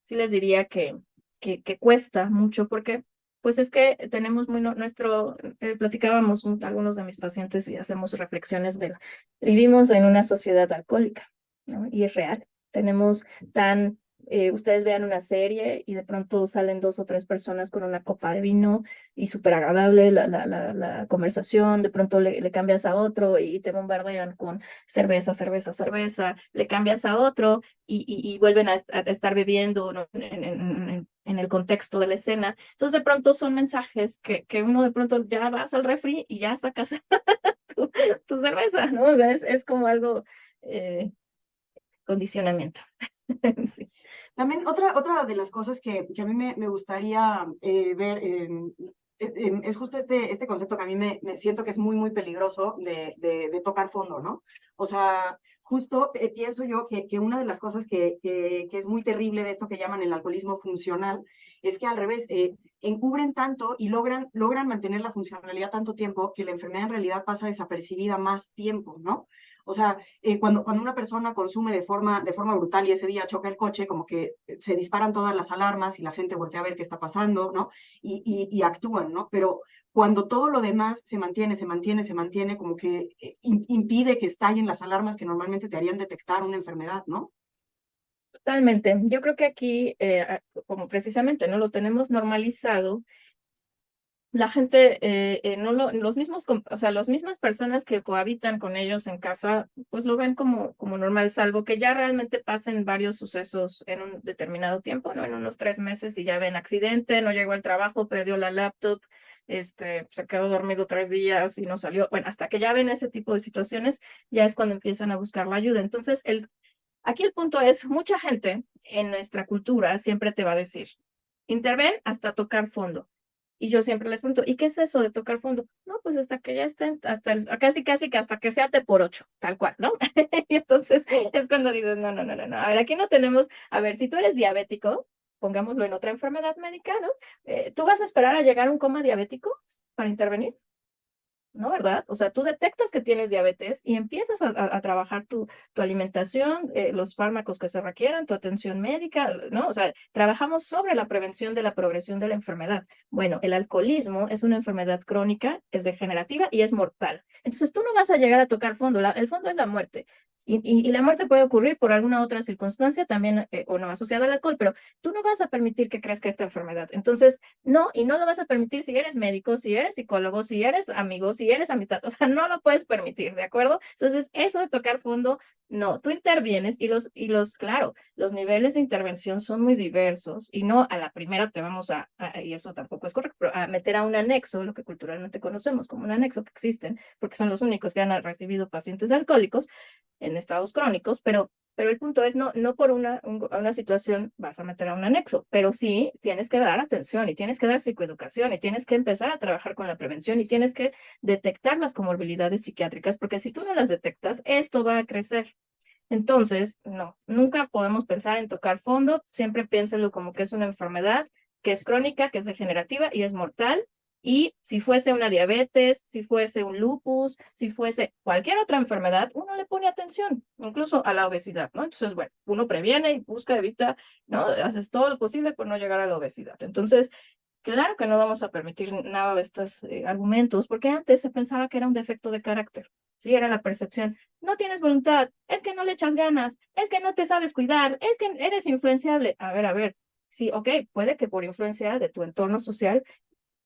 Sí les diría que cuesta mucho, porque pues es que tenemos platicábamos algunos de mis pacientes y hacemos reflexiones vivimos en una sociedad alcohólica, ¿no? Y es real. Tenemos ustedes vean una serie y de pronto salen dos o tres personas con una copa de vino y súper agradable la conversación, de pronto le cambias a otro y te bombardean con cerveza, cerveza, cerveza, le cambias a otro y vuelven a estar bebiendo, ¿no? En el contexto de la escena. Entonces de pronto son mensajes que uno de pronto ya vas al refri y ya sacas tu, tu cerveza, ¿no? O sea, es como algo condicionamiento. Sí. También otra de las cosas que a mí me gustaría ver es justo este concepto que a mí me siento que es muy, muy peligroso de tocar fondo, ¿no? O sea, justo pienso yo que una de las cosas que es muy terrible de esto que llaman el alcoholismo funcional es que al revés, encubren tanto y logran mantener la funcionalidad tanto tiempo que la enfermedad en realidad pasa desapercibida más tiempo, ¿no? O sea, cuando una persona consume de forma brutal y ese día choca el coche, como que se disparan todas las alarmas y la gente voltea a ver qué está pasando, ¿no? Y actúan, ¿no? Pero cuando todo lo demás se mantiene, como que impide que estallen las alarmas que normalmente te harían detectar una enfermedad, ¿no? Totalmente. Yo creo que aquí, como precisamente no lo tenemos normalizado, la gente, o sea, las mismas personas que cohabitan con ellos en casa, pues lo ven como normal, salvo que ya realmente pasen varios sucesos en un determinado tiempo, ¿no? En unos 3 meses y ya ven accidente, no llegó al trabajo, perdió la laptop, se quedó dormido 3 días y no salió. Bueno, hasta que ya ven ese tipo de situaciones, ya es cuando empiezan a buscar la ayuda. Entonces, Aquí el punto es, mucha gente en nuestra cultura siempre te va a decir, interven hasta tocar fondo. Y yo siempre les pregunto, ¿y qué es eso de tocar fondo? No, pues hasta que ya estén, casi que hasta que sea T por 8, tal cual, ¿no? Y entonces es cuando dices, no, no, no, no, no. A ver, aquí no tenemos, a ver, si tú eres diabético, pongámoslo en otra enfermedad médica, ¿no? ¿Tú vas a esperar a llegar a un coma diabético para intervenir? ¿No, verdad? O sea, tú detectas que tienes diabetes y empiezas a trabajar tu alimentación, los fármacos que se requieran, tu atención médica, ¿no? O sea, trabajamos sobre la prevención de la progresión de la enfermedad. Bueno, el alcoholismo es una enfermedad crónica, es degenerativa y es mortal. Entonces, tú no vas a llegar a tocar fondo, el fondo es la muerte. Y la muerte puede ocurrir por alguna otra circunstancia también o no asociada al alcohol, pero tú no vas a permitir que crezca esta enfermedad. Entonces, no, y no lo vas a permitir si eres médico, si eres psicólogo, si eres amigo, si eres amistad, o sea, no lo puedes permitir, ¿de acuerdo? Entonces, eso de tocar fondo, no, tú intervienes claro, los niveles de intervención son muy diversos y no a la primera te vamos y eso tampoco es correcto, pero a meter a un anexo, lo que culturalmente conocemos como un anexo que existen, porque son los únicos que han recibido pacientes alcohólicos en estados crónicos, pero el punto es, no por una situación vas a meter a un anexo, pero sí tienes que dar atención y tienes que dar psicoeducación y tienes que empezar a trabajar con la prevención y tienes que detectar las comorbilidades psiquiátricas, porque si tú no las detectas, esto va a crecer. Entonces, no, nunca podemos pensar en tocar fondo, siempre piénselo como que es una enfermedad que es crónica, que es degenerativa y es mortal. Y si fuese una diabetes, si fuese un lupus, si fuese cualquier otra enfermedad, uno le pone atención, incluso a la obesidad, ¿no? Entonces, bueno, uno previene y busca, evita, ¿no? Haces todo lo posible por no llegar a la obesidad. Entonces, claro que no vamos a permitir nada de estos argumentos, porque antes se pensaba que era un defecto de carácter. Sí, era la percepción. No tienes voluntad, es que no le echas ganas, es que no te sabes cuidar, es que eres influenciable. A ver. Sí, ok, puede que por influencia de tu entorno social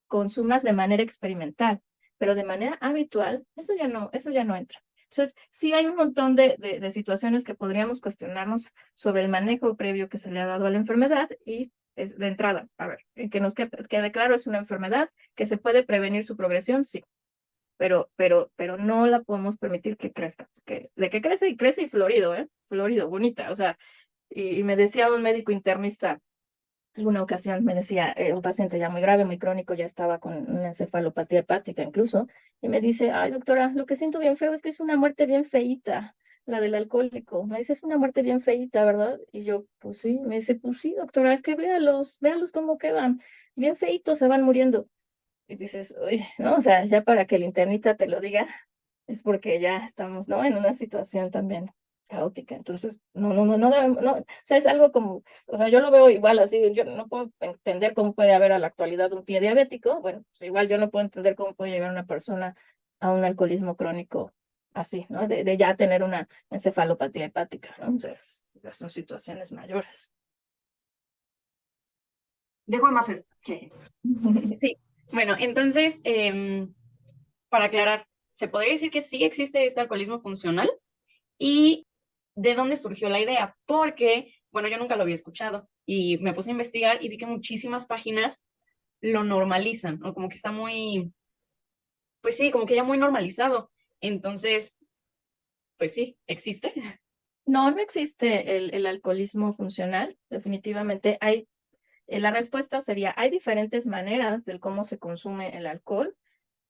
consumas de manera experimental, pero de manera habitual, eso ya no entra. Entonces, sí hay un montón de situaciones que podríamos cuestionarnos sobre el manejo previo que se le ha dado a la enfermedad y es de entrada, a ver, que nos quede claro, es una enfermedad que se puede prevenir su progresión, sí, pero no la podemos permitir que crezca, de que crece y florido, ¿eh? Florido, bonita, o sea, y me decía un médico internista, alguna ocasión me decía, un paciente ya muy grave, muy crónico, ya estaba con una encefalopatía hepática incluso, y me dice, ay doctora, lo que siento bien feo es que es una muerte bien feíta, la del alcohólico. Me dice, es una muerte bien feíta, ¿verdad? Y yo, pues sí, me dice, pues sí, doctora, es que véalos cómo quedan, bien feitos, se van muriendo. Y dices, oye, no, o sea, ya para que el internista te lo diga, es porque ya estamos, ¿no? En una situación también caótica. Entonces, no debemos, no, o sea, es algo como, o sea, yo lo veo igual así, yo no puedo entender cómo puede haber a la actualidad un pie diabético, bueno, pues igual yo no puedo entender cómo puede llegar una persona a un alcoholismo crónico así, ¿no? De ya tener una encefalopatía hepática, ¿no? O sea, ya son situaciones mayores. Dejo a Mafer. Sí. Sí, bueno, entonces, para aclarar, se podría decir que sí existe este alcoholismo funcional y de dónde surgió la idea, porque, bueno, yo nunca lo había escuchado y me puse a investigar y vi que muchísimas páginas lo normalizan, o como que está muy, pues sí, como que ya muy normalizado. Entonces, pues sí, existe. No existe el alcoholismo funcional, definitivamente. La respuesta sería, hay diferentes maneras de cómo se consume el alcohol,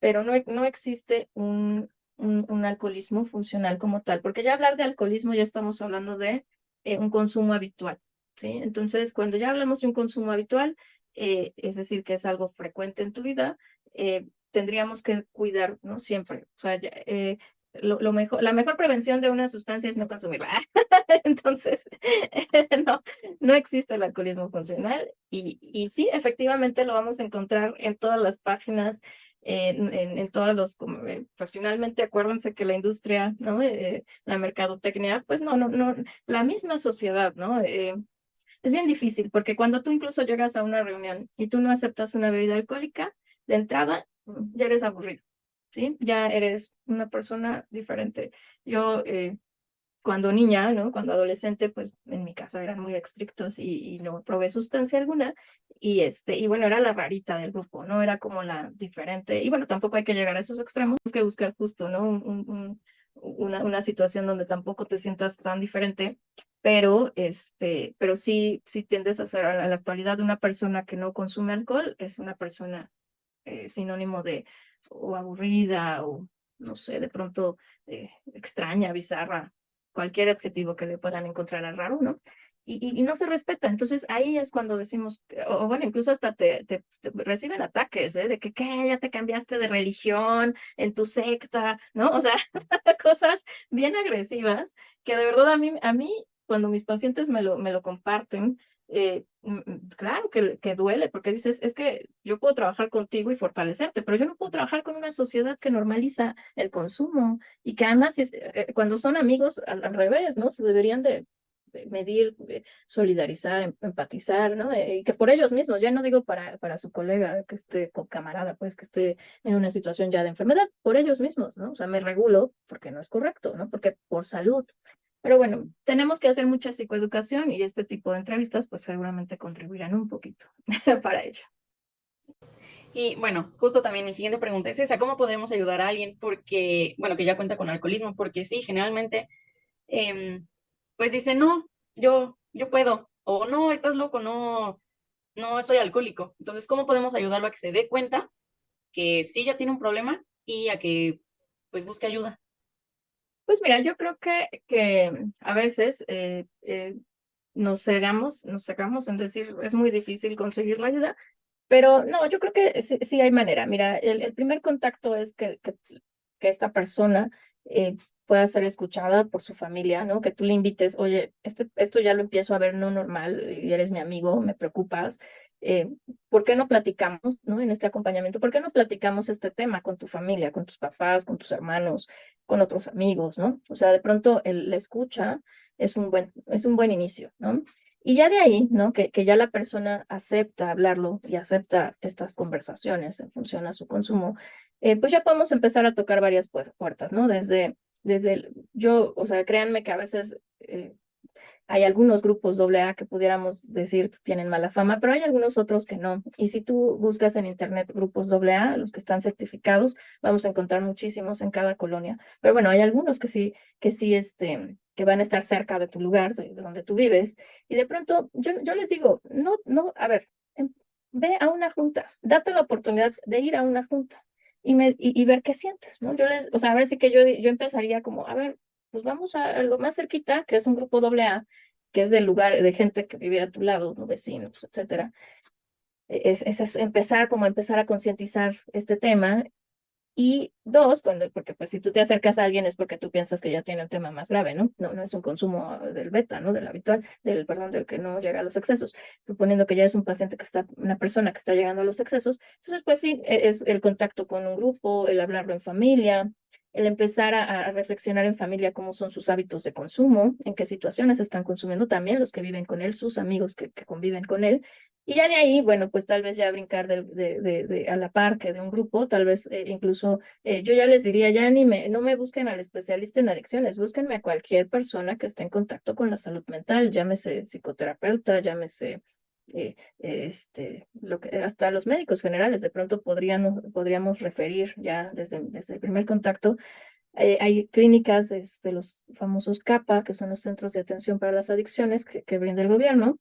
pero no existe un alcoholismo funcional como tal, porque ya hablar de alcoholismo ya estamos hablando de un consumo habitual, ¿sí? Entonces, cuando ya hablamos de un consumo habitual, es decir, que es algo frecuente en tu vida, tendríamos que cuidar, ¿no? Siempre, o sea, la mejor prevención de una sustancia es no consumirla. Entonces, no, no existe el alcoholismo funcional y sí, efectivamente lo vamos a encontrar en todas las páginas en todos pues finalmente acuérdense que la industria, ¿no? La mercadotecnia, pues no, la misma sociedad, ¿no? Es bien difícil porque cuando tú incluso llegas a una reunión y tú no aceptas una bebida alcohólica, de entrada ya eres aburrido, ¿sí? Ya eres una persona diferente. Yo, cuando niña, ¿no? Cuando adolescente, pues en mi casa eran muy estrictos y no probé sustancia alguna. Y bueno, era la rarita del grupo, ¿no? Era como la diferente. Y bueno, tampoco hay que llegar a esos extremos, hay que buscar justo, ¿no? Una situación donde tampoco te sientas tan diferente, pero sí tiendes a ser a la actualidad una persona que no consume alcohol, es una persona sinónimo de o aburrida o no sé, de pronto extraña, bizarra, cualquier adjetivo que le puedan encontrar a raro, ¿no? Y no se respeta. Entonces ahí es cuando decimos, o bueno, incluso hasta te reciben ataques, ¿eh? De que, ¿qué? Ya te cambiaste de religión en tu secta, ¿no? O sea, cosas bien agresivas que de verdad a mí cuando mis pacientes me lo comparten, claro que duele, porque dices, es que yo puedo trabajar contigo y fortalecerte, pero yo no puedo trabajar con una sociedad que normaliza el consumo y que además cuando son amigos al revés, ¿no? Se deberían de medir, solidarizar, empatizar, ¿no? Y que por ellos mismos, ya no digo para su colega que esté con camarada, pues que esté en una situación ya de enfermedad, por ellos mismos, ¿no? O sea, me regulo porque no es correcto, ¿no? Porque por salud. Pero bueno, tenemos que hacer mucha psicoeducación y este tipo de entrevistas pues seguramente contribuirán un poquito para ello. Y bueno, justo también mi siguiente pregunta es esa, ¿cómo podemos ayudar a alguien porque, bueno, que ya cuenta con alcoholismo? Porque sí, generalmente, em, pues dice, no, yo puedo, o no, estás loco, no soy alcohólico. Entonces, ¿cómo podemos ayudarlo a que se dé cuenta que sí ya tiene un problema y a que pues busque ayuda? Pues mira, yo creo que a veces nos cegamos en decir es muy difícil conseguir la ayuda, pero no, yo creo que sí hay manera. Mira, el primer contacto es que esta persona pueda ser escuchada por su familia, ¿no? Que tú le invites, oye, esto ya lo empiezo a ver no normal, y eres mi amigo, me preocupas. eh, ¿Por qué no platicamos, ¿no? En este acompañamiento, ¿por qué no platicamos este tema con tu familia, con tus papás, con tus hermanos, con otros amigos, ¿no? O sea, de pronto la escucha es un buen inicio, ¿no? Y ya de ahí, ¿no? Que ya la persona acepta hablarlo y acepta estas conversaciones en función a su consumo, pues ya podemos empezar a tocar varias puertas, ¿no? O sea, créanme que a veces hay algunos grupos doble A que pudiéramos decir tienen mala fama, pero hay algunos otros que no. Y si tú buscas en internet grupos doble A, los que están certificados, vamos a encontrar muchísimos en cada colonia. Pero bueno, hay algunos que van a estar cerca de tu lugar, de donde tú vives. Y de pronto, yo les digo, no, a ver, ve a una junta, date la oportunidad de ir a una junta. Y ver qué sientes, ¿no? O sea, a ver si que yo empezaría como, a ver, pues vamos a lo más cerquita, que es un grupo doble A, que es del lugar de gente que vive a tu lado, ¿no? Vecinos, etcétera. Es empezar a concientizar este tema. Y dos, porque pues si tú te acercas a alguien es porque tú piensas que ya tiene un tema más grave, ¿no? No es un consumo del beta, ¿no? Del habitual, perdón, del que no llega a los excesos. Suponiendo que ya es un paciente una persona que está llegando a los excesos, entonces pues sí, es el contacto con un grupo, el hablarlo en familia, el empezar a reflexionar en familia cómo son sus hábitos de consumo, en qué situaciones están consumiendo también los que viven con él, sus amigos que conviven con él. Y ya de ahí, bueno, pues tal vez ya brincar a la par que de un grupo, tal vez incluso yo ya les diría, ya no me busquen al especialista en adicciones, búsquenme a cualquier persona que esté en contacto con la salud mental, llámese psicoterapeuta, llámese hasta los médicos generales, de pronto podríamos referir ya desde el primer contacto. Hay clínicas, los famosos CAPA, que son los Centros de Atención para las Adicciones que brinda el gobierno,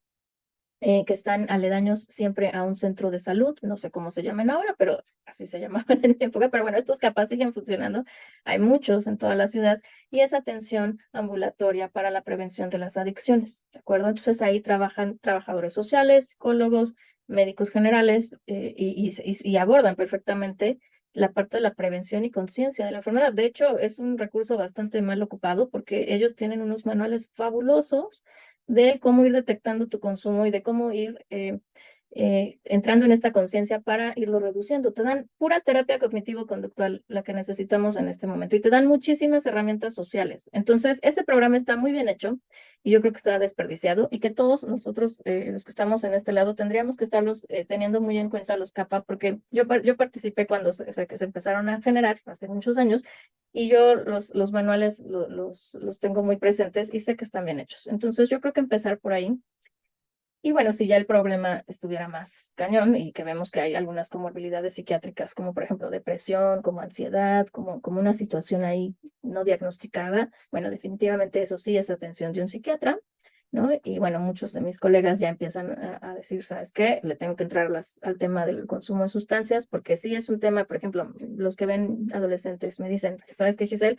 que están aledaños siempre a un centro de salud, no sé cómo se llaman ahora, pero así se llamaban en mi época, pero bueno, estos capaz siguen funcionando, hay muchos en toda la ciudad, y es atención ambulatoria para la prevención de las adicciones, ¿de acuerdo? Entonces ahí trabajan trabajadores sociales, psicólogos, médicos generales, y abordan perfectamente la parte de la prevención y conciencia de la enfermedad. De hecho, es un recurso bastante mal ocupado porque ellos tienen unos manuales fabulosos de cómo ir detectando tu consumo y de cómo ir entrando en esta conciencia para irlo reduciendo. Te dan pura terapia cognitivo-conductual, la que necesitamos en este momento, y te dan muchísimas herramientas sociales. Entonces, ese programa está muy bien hecho y yo creo que está desperdiciado y que todos nosotros, los que estamos en este lado, tendríamos que estarlos teniendo muy en cuenta los CAPA, porque yo participé cuando se empezaron a generar hace muchos años y yo los manuales los tengo muy presentes y sé que están bien hechos. Entonces, yo creo que empezar por ahí. Y bueno, si ya el problema estuviera más cañón y que vemos que hay algunas comorbilidades psiquiátricas, como por ejemplo depresión, como ansiedad, como una situación ahí no diagnosticada, bueno, definitivamente eso sí es atención de un psiquiatra. ¿no? Y bueno, muchos de mis colegas ya empiezan a decir, ¿sabes qué? Le tengo que entrar al tema del consumo de sustancias, porque sí es un tema, por ejemplo, los que ven adolescentes me dicen, ¿sabes qué, Giselle?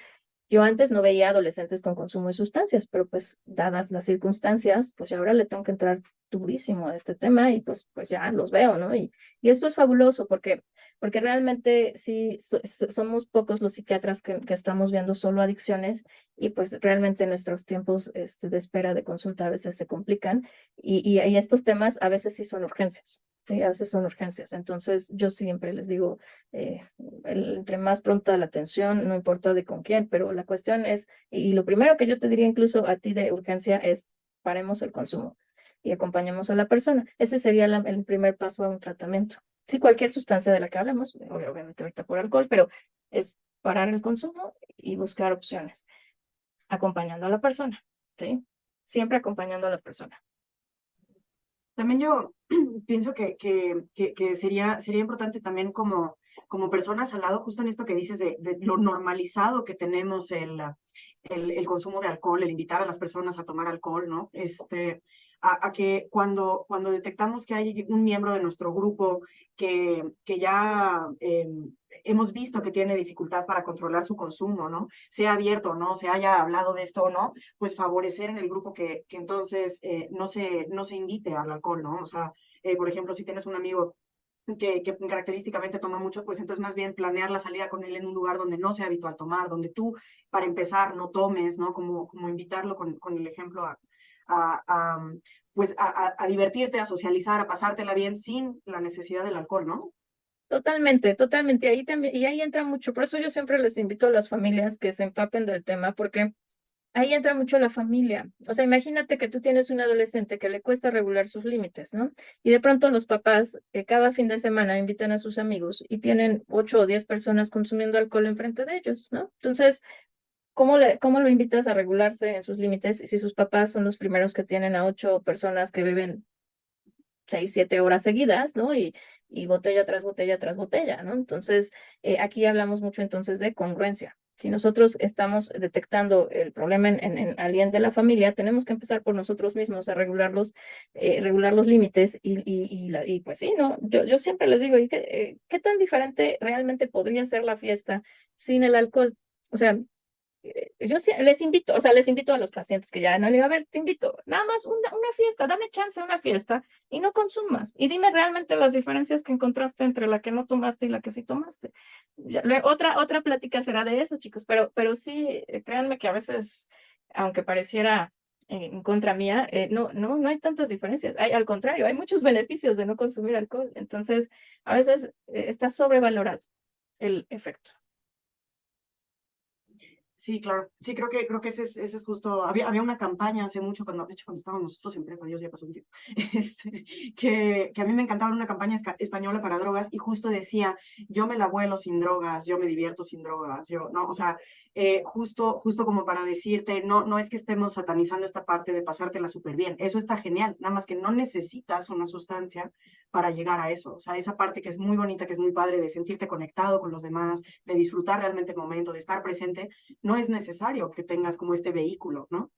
Yo antes no veía adolescentes con consumo de sustancias, pero pues dadas las circunstancias, pues ya ahora le tengo que entrar durísimo a este tema y pues ya los veo, ¿no? Y esto es fabuloso porque realmente sí somos pocos los psiquiatras que estamos viendo solo adicciones y pues realmente nuestros tiempos de espera de consulta a veces se complican y estos temas a veces sí son urgencias. Sí, a veces son urgencias. Entonces, yo siempre les digo, eh, entre más pronta la atención, no importa de con quién, pero la cuestión es, y lo primero que yo te diría incluso a ti de urgencia es, paremos el consumo y acompañemos a la persona. Ese sería el primer paso a un tratamiento. Sí, cualquier sustancia de la que hablamos, obviamente ahorita por alcohol, pero es parar el consumo y buscar opciones, acompañando a la persona, ¿sí? Siempre acompañando a la persona. También yo pienso que sería importante también como personas al lado, justo en esto que dices de lo normalizado que tenemos el consumo de alcohol, el invitar a las personas a tomar alcohol, ¿no? A que cuando detectamos que hay un miembro de nuestro grupo que ya hemos visto que tiene dificultad para controlar su consumo, ¿no? Sea abierto o no, se haya hablado de esto o no, pues favorecer en el grupo que entonces no se invite al alcohol, ¿no? O sea, por ejemplo, si tienes un amigo que característicamente toma mucho, pues entonces más bien planear la salida con él en un lugar donde no sea habitual tomar, donde tú, para empezar, no tomes, ¿no? Como invitarlo con el ejemplo a, a, pues a divertirte, a socializar, a pasártela bien sin la necesidad del alcohol, ¿no? Totalmente, totalmente. Ahí también, y ahí entra mucho. Por eso yo siempre les invito a las familias que se empapen del tema, porque ahí entra mucho la familia. O sea, imagínate que tú tienes un adolescente que le cuesta regular sus límites, ¿no? Y de pronto los papás cada fin de semana invitan a sus amigos y tienen 8 o 10 personas consumiendo alcohol enfrente de ellos, ¿no? Entonces, cómo lo invitas a regularse en sus límites si sus papás son los primeros que tienen a 8 personas que beben 6, 7 horas seguidas, ¿no? Y botella tras botella tras botella, ¿no? Entonces, aquí hablamos mucho entonces de congruencia. Si nosotros estamos detectando el problema en alguien de la familia, tenemos que empezar por nosotros mismos a regular los límites y pues sí, ¿no? Yo siempre les digo, ¿y qué tan diferente realmente podría ser la fiesta sin el alcohol? O sea, yo les invito, o sea, les invito a los pacientes que ya no le digo, a ver, te invito, nada más una fiesta, dame chance a una fiesta y no consumas. Y dime realmente las diferencias que encontraste entre la que no tomaste y la que sí tomaste. Otra plática será de eso, chicos, pero sí, créanme que a veces, aunque pareciera en contra mía, no hay tantas diferencias. Al contrario, hay muchos beneficios de no consumir alcohol. Entonces, a veces está sobrevalorado el efecto. Sí, claro. Sí, creo que ese es justo. Había una campaña hace mucho, de hecho, cuando estábamos nosotros en prepa, yo ya pasó un tiempo, que a mí me encantaba una campaña española para drogas y justo decía, yo me la vuelo sin drogas, yo me divierto sin drogas, yo, ¿no? O sea, justo como para decirte, no es que estemos satanizando esta parte de pasártela súper bien, eso está genial, nada más que no necesitas una sustancia para llegar a eso. O sea, esa parte que es muy bonita, que es muy padre de sentirte conectado con los demás, de disfrutar realmente el momento, de estar presente no es necesario que tengas como este vehículo, ¿no?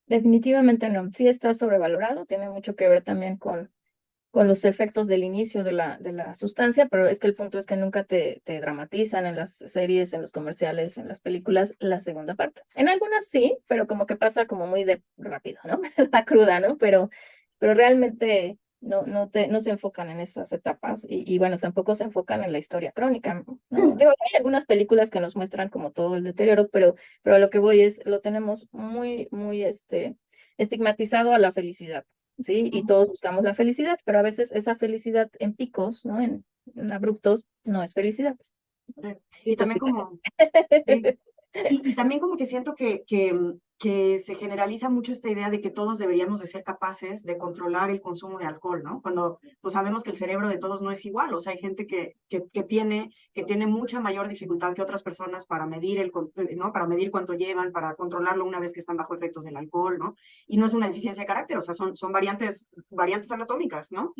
Definitivamente no. Sí está sobrevalorado, tiene mucho que ver también con los efectos del inicio de la sustancia, pero es que el punto es que nunca te dramatizan en las series, en los comerciales, en las películas, la segunda parte. En algunas sí, pero como que pasa como muy de rápido, ¿no? La cruda, ¿no? Pero realmente no se enfocan en esas etapas y bueno, tampoco se enfocan en la historia crónica, ¿no? Digo, hay algunas películas que nos muestran como todo el deterioro, pero a lo que voy es, lo tenemos muy estigmatizado a la felicidad. ¿Sí? Y todos buscamos la felicidad, pero a veces esa felicidad en picos, ¿no? En abruptos, no es felicidad, Y también intoxica. como, sí, y también como que siento que se generaliza mucho esta idea de que todos deberíamos de ser capaces de controlar el consumo de alcohol, ¿no? Cuando pues sabemos que el cerebro de todos no es igual, o sea, hay gente que tiene mucha mayor dificultad que otras personas para medir ¿no? Para medir cuánto llevan, para controlarlo una vez que están bajo efectos del alcohol, ¿no? Y no es una deficiencia de carácter, o sea, son variantes anatómicas, ¿no?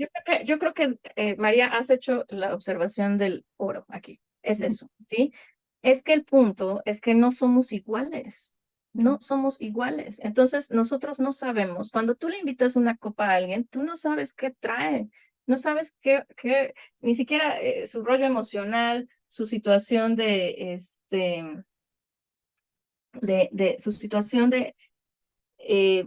Yo creo que María, has hecho la observación del oro aquí. Es eso, ¿sí? Es que el punto es que no somos iguales. no somos iguales. Entonces, nosotros no sabemos, cuando tú le invitas una copa a alguien, tú no sabes qué trae, no sabes ni siquiera su rollo emocional, su situación de su situación de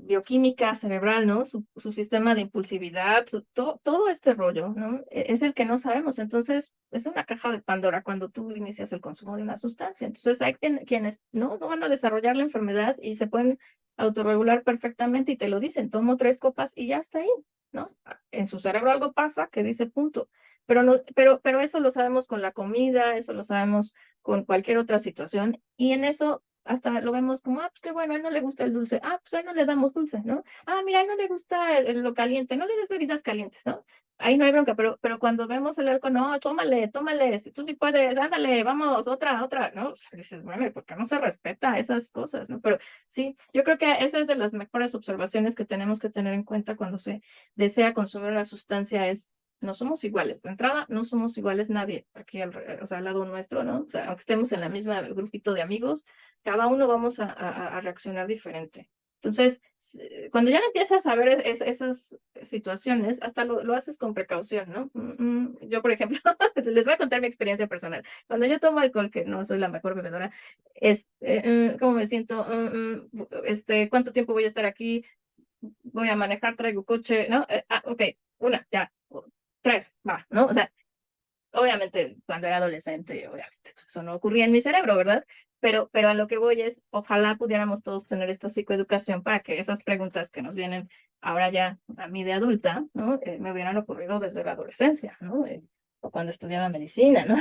bioquímica cerebral, ¿no? Su sistema de impulsividad, todo este rollo, ¿no? Es el que no sabemos. Entonces, es una caja de Pandora cuando tú inicias el consumo de una sustancia. Entonces, hay quienes no van a desarrollar la enfermedad y se pueden autorregular perfectamente y te lo dicen, tomo 3 copas y ya está ahí, ¿no? En su cerebro algo pasa que dice punto. Pero, no, pero eso lo sabemos con la comida, eso lo sabemos con cualquier otra situación y en eso hasta lo vemos como, pues qué bueno, a él no le gusta el dulce, pues a él no le damos dulce, ¿no? Mira, a él no le gusta lo caliente, no le des bebidas calientes, ¿no? Ahí no hay bronca, pero cuando vemos el alcohol, no, tómale, si tú sí puedes, ándale, vamos, otra, ¿no? Pues dices, bueno, ¿y por qué no se respeta esas cosas, no? Pero sí, yo creo que esa es de las mejores observaciones que tenemos que tener en cuenta cuando se desea consumir una sustancia es no somos iguales. De entrada, no somos iguales nadie aquí, o sea, al lado nuestro, ¿no? O sea, aunque estemos en la misma grupito de amigos, cada uno vamos a reaccionar diferente. Entonces, cuando ya empiezas a ver esas situaciones, hasta lo haces con precaución, ¿no? Yo, por ejemplo, les voy a contar mi experiencia personal. Cuando yo tomo alcohol, que no soy la mejor bebedora, ¿cómo me siento? ¿Cuánto tiempo voy a estar aquí? Voy a manejar, traigo coche, ¿no? Ok, una, ya, 3, va, ¿no? O sea, obviamente, cuando era adolescente, obviamente, pues eso no ocurría en mi cerebro, ¿verdad? Pero a lo que voy es, ojalá pudiéramos todos tener esta psicoeducación para que esas preguntas que nos vienen ahora ya a mí de adulta, ¿no? Me hubieran ocurrido desde la adolescencia, ¿no? O cuando estudiaba medicina, ¿no?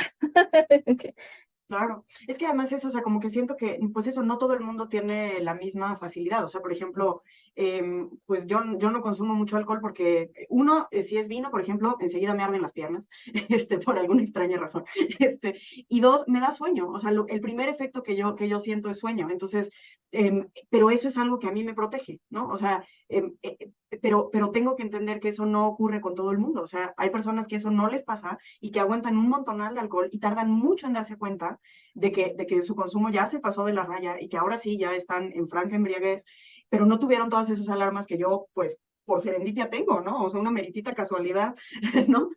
Claro, es que además eso, o sea, como que siento que, pues eso, no todo el mundo tiene la misma facilidad. O sea, por ejemplo, pues yo no consumo mucho alcohol porque, uno, si es vino, por ejemplo, enseguida me arden las piernas, por alguna extraña razón. Y dos, me da sueño. O sea, el primer efecto que yo siento es sueño. Entonces, pero eso es algo que a mí me protege, ¿no? O sea, pero tengo que entender que eso no ocurre con todo el mundo. O sea, hay personas que eso no les pasa y que aguantan un montonal de alcohol y tardan mucho en darse cuenta de que su consumo ya se pasó de la raya y que ahora sí ya están en franca embriaguez, pero no tuvieron todas esas alarmas que yo, pues, por serendipia tengo, ¿no? O sea, una meritita casualidad, ¿no?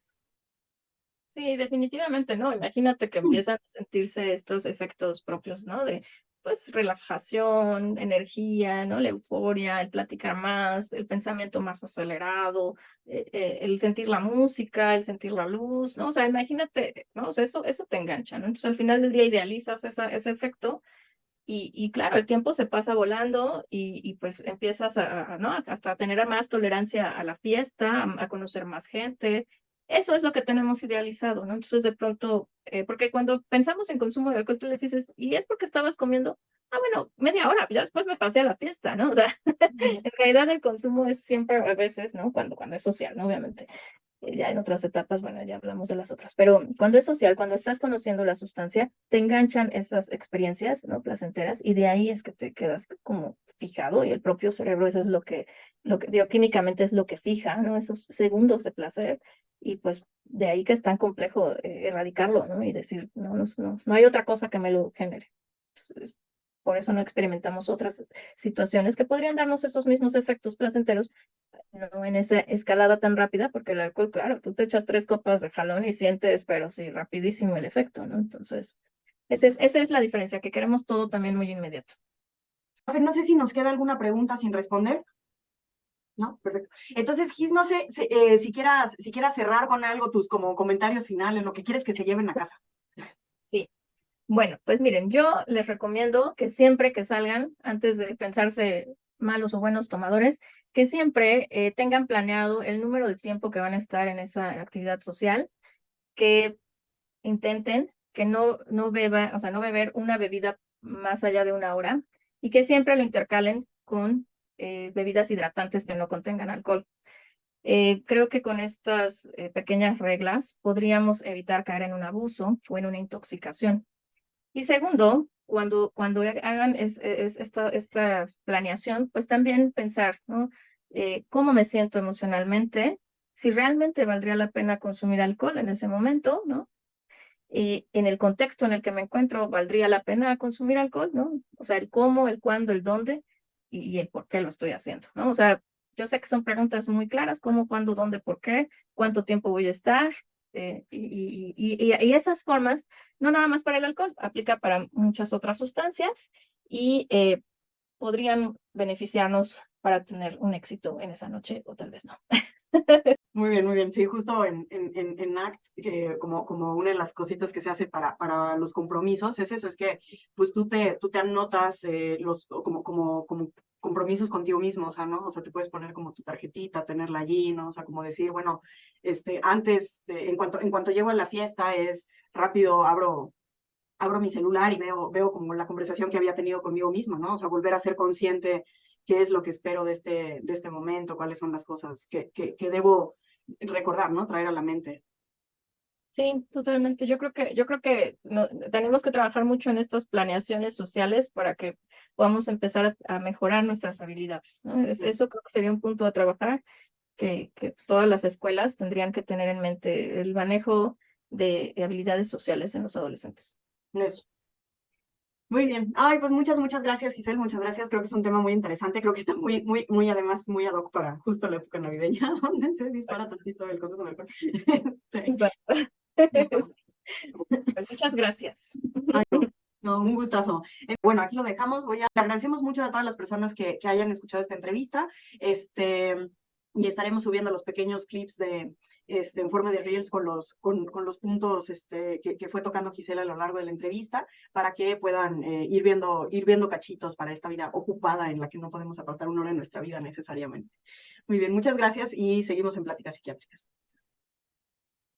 Sí, definitivamente, ¿no? Imagínate que empiezan a sentirse estos efectos propios, ¿no? De, pues, relajación, energía, ¿no? La euforia, el platicar más, el pensamiento más acelerado, el sentir la música, el sentir la luz, ¿no? O sea, imagínate, ¿no? O sea, eso te engancha, ¿no? Entonces, al final del día idealizas ese efecto y claro, el tiempo se pasa volando y pues empiezas ¿no? Hasta a tener más tolerancia a la fiesta, a conocer más gente. Eso es lo que tenemos idealizado, ¿no? Entonces de pronto, porque cuando pensamos en consumo de alcohol, tú les dices, ¿y es porque estabas comiendo? Bueno, media hora, ya después me pasé a la fiesta, ¿no? O sea, en realidad el consumo es siempre a veces, ¿no? Cuando es social, ¿no? Obviamente. Ya en otras etapas, bueno, ya hablamos de las otras, pero cuando es social, cuando estás conociendo la sustancia, te enganchan esas experiencias, ¿no? Placenteras, y de ahí es que te quedas como fijado, y el propio cerebro, eso es lo que bioquímicamente es lo que fija, ¿no? Esos segundos de placer, y pues de ahí que es tan complejo erradicarlo, ¿no? Y decir, no hay otra cosa que me lo genere. Por eso no experimentamos otras situaciones que podrían darnos esos mismos efectos placenteros, no en esa escalada tan rápida, porque el alcohol, claro, tú te echas 3 copas de jalón y sientes, pero sí, rapidísimo el efecto, ¿no? Entonces, esa es la diferencia, que queremos todo también muy inmediato. A ver, no sé si nos queda alguna pregunta sin responder. ¿No? Perfecto. Entonces, Gis, no sé si quieras cerrar con algo tus como comentarios finales, lo que quieres que se lleven a casa. Sí. Bueno, pues miren, yo les recomiendo que siempre que salgan, antes de pensarse malos o buenos tomadores, que siempre tengan planeado el número de tiempo que van a estar en esa actividad social, que intenten que no beba, o sea, no beber una bebida más allá de 1 hora y que siempre lo intercalen con bebidas hidratantes que no contengan alcohol. Creo que con estas pequeñas reglas podríamos evitar caer en un abuso o en una intoxicación. Y segundo, cuando hagan esta planeación, pues también pensar, ¿no? ¿Cómo me siento emocionalmente? Si realmente valdría la pena consumir alcohol en ese momento, ¿no? en el contexto en el que me encuentro, ¿valdría la pena consumir alcohol? ¿No? O sea, el cómo, el cuándo, el dónde y el por qué lo estoy haciendo, ¿no? O sea, yo sé que son preguntas muy claras, cómo, cuándo, dónde, por qué, cuánto tiempo voy a estar, y esas formas, no nada más para el alcohol, aplica para muchas otras sustancias y podrían beneficiarnos para tener un éxito en esa noche o tal vez no. Muy bien, muy bien. Sí, justo en ACT, como una de las cositas que se hace para los compromisos, es eso, es que pues tú te anotas como compromisos contigo mismo, o sea, ¿no? O sea, te puedes poner como tu tarjetita, tenerla allí, ¿no? O sea, como decir, bueno, en cuanto llego a la fiesta, es rápido, abro mi celular y veo como la conversación que había tenido conmigo misma, ¿no? O sea, volver a ser consciente qué es lo que espero de este momento, cuáles son las cosas que debo recordar, ¿no? Traer a la mente. Sí, totalmente. Yo creo que tenemos que trabajar mucho en estas planeaciones sociales para que podamos empezar a mejorar nuestras habilidades, ¿no? Eso creo que sería un punto a trabajar, que todas las escuelas tendrían que tener en mente el manejo de habilidades sociales en los adolescentes. Eso. Muy bien. Ay, pues muchas gracias, Giselle, muchas gracias. Creo que es un tema muy interesante. Creo que está muy, además, muy ad hoc para justo la época navideña, donde se dispara tantito el consumo de alcohol. Exacto. No, Pues muchas gracias. ay, no, un gustazo. Bueno, aquí lo dejamos. Le agradecemos mucho a todas las personas que hayan escuchado esta entrevista. Y estaremos subiendo los pequeños clips en forma de Reels con los puntos que fue tocando Gisela a lo largo de la entrevista para que puedan ir viendo cachitos para esta vida ocupada en la que no podemos apartar una hora de nuestra vida necesariamente. Muy bien, muchas gracias y seguimos en Pláticas Psiquiátricas.